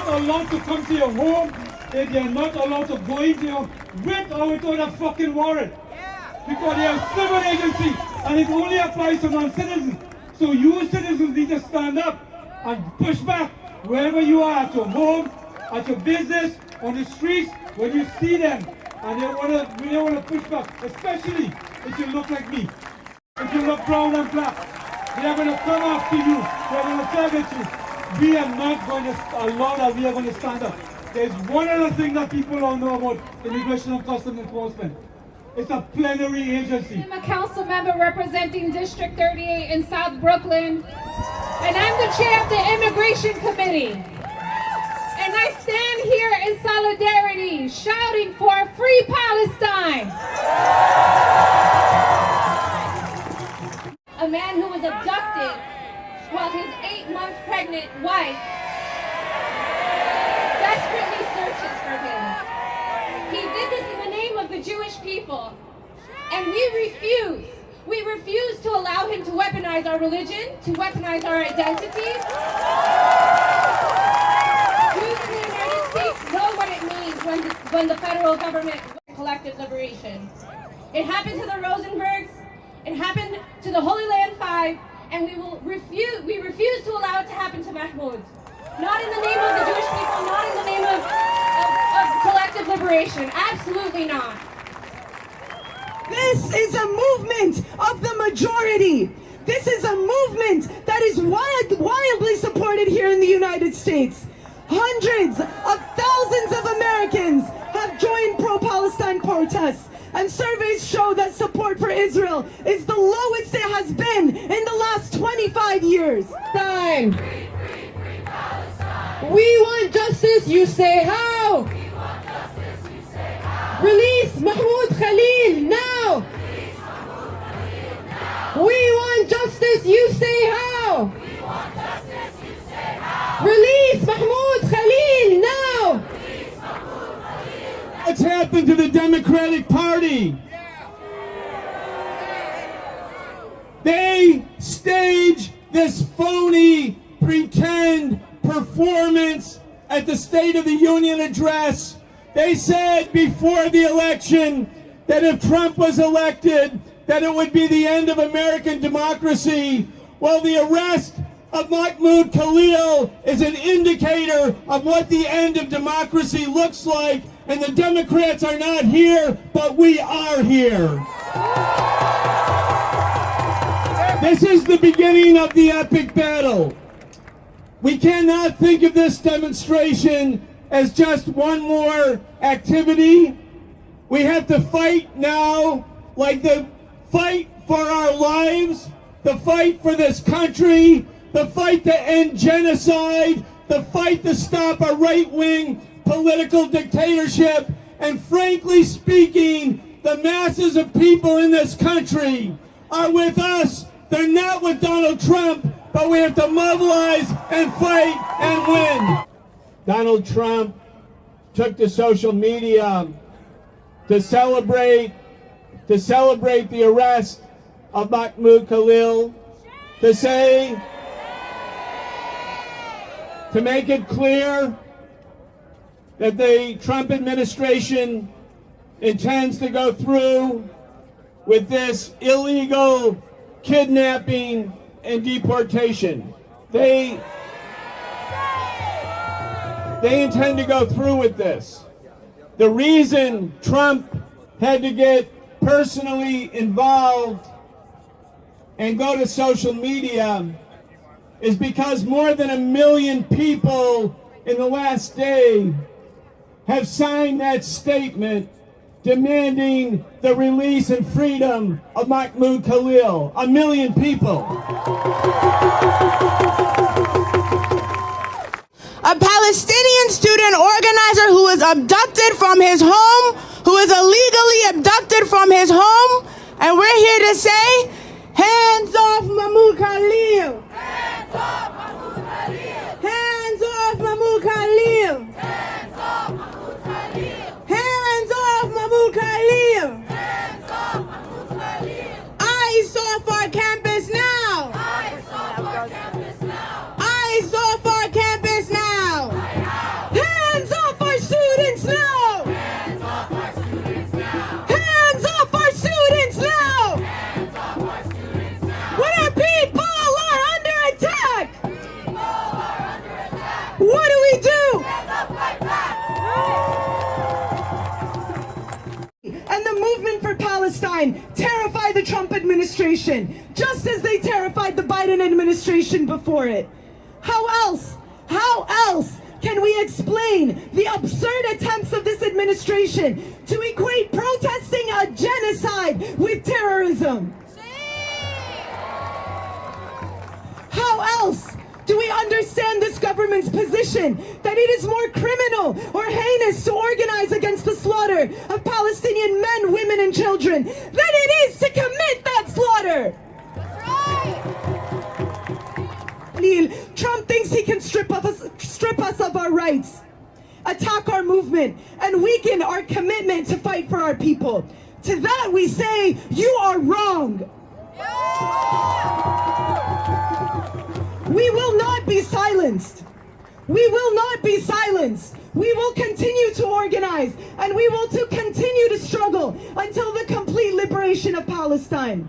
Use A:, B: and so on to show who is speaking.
A: allowed to come to your home, if they're not allowed to go into your home with or without a fucking warrant. Because they are civil agency and it only applies to non-citizens. So you citizens need to stand up and push back wherever you are, at your home, at your business, on the streets, when you see them and they want to push back, especially if you look like me. If you look brown and black, they are going to come after you, they are going to target you. We are not going to allow that, we are going to stand up. There's one other thing that people don't know about Immigration and Customs Enforcement. It's a plenary agency.
B: I'm a council member representing District 38 in South Brooklyn, and I'm the chair of the Immigration Committee. And I stand here in solidarity, shouting for a free Palestine. A man who was abducted while his 8-month pregnant wife desperately searches for him. He did this in the name of the Jewish people, and we refuse to allow him to weaponize our religion, to weaponize our identities. Jews in the United States know what it means when the federal government collective liberation. It happened to the Rosenbergs, it happened to the Holy Land Five, and we refuse to allow it to happen to Mahmoud. Not in the name of the Jewish people, not in the name of collective liberation. Absolutely not.
C: This is a movement of the majority. This is a movement that is wildly supported here in the United States. Hundreds of thousands of Americans have joined pro-Palestine protests, and surveys show that support for Israel is the lowest it has been in the last 25 years.
D: Time. We want justice, you say how? Release Mahmoud Khalil now! We want justice, you say how? Release Mahmoud Khalil now!
A: What's happened to the Democratic Party? They stage this phony pretend performance at the State of the Union address. They said before the election that if Trump was elected, that it would be the end of American democracy. Well, the arrest of Mahmoud Khalil is an indicator of what the end of democracy looks like, and the Democrats are not here, but we are here. This is the beginning of the epic battle. We cannot think of this demonstration as just one more activity. We have to fight now, like the fight for our lives, the fight for this country, the fight to end genocide, the fight to stop a right-wing political dictatorship. And frankly speaking, the masses of people in this country are with us. They're not with Donald Trump, but we have to mobilize and fight and win. Donald Trump took to social media to celebrate the arrest of Mahmoud Khalil, to make it clear that the Trump administration intends to go through with this illegal kidnapping and deportation. They intend to go through with this. The reason Trump had to get personally involved and go to social media is because more than 1 million people in the last day have signed that statement demanding the release and freedom of Mahmoud Khalil. 1 million people.
C: A Palestinian student organizer who was abducted from his home, who is illegally abducted from his home, and we're here to say, hands off Mahmoud Khalil!
E: Hands off Mahmoud Khalil!
C: Hands off Mahmoud Khalil!
E: Hands off Mahmoud Khalil!
C: Hands off Mahmoud Khalil!
E: Hands off Mahmoud Khalil!
C: Eyes off our campus now!
E: Eyes off our campus now!
C: Eyes off our campus now!
E: Right now!
C: Palestine terrify the Trump administration, just as they terrified the Biden administration before it. How else can we explain the absurd attempts of this administration to equate protesting a genocide with terrorism? How else do we understand this government's position that it is more criminal or heinous to organize against the slaughter of Palestinian men, women, and children than it is to commit that slaughter? Trump thinks he can strip us of our rights, attack our movement, and weaken our commitment to fight for our people. To that we say, you are wrong. We will not be silenced. We will not be silenced. We will continue to organize, and we will continue to struggle until the complete liberation of Palestine.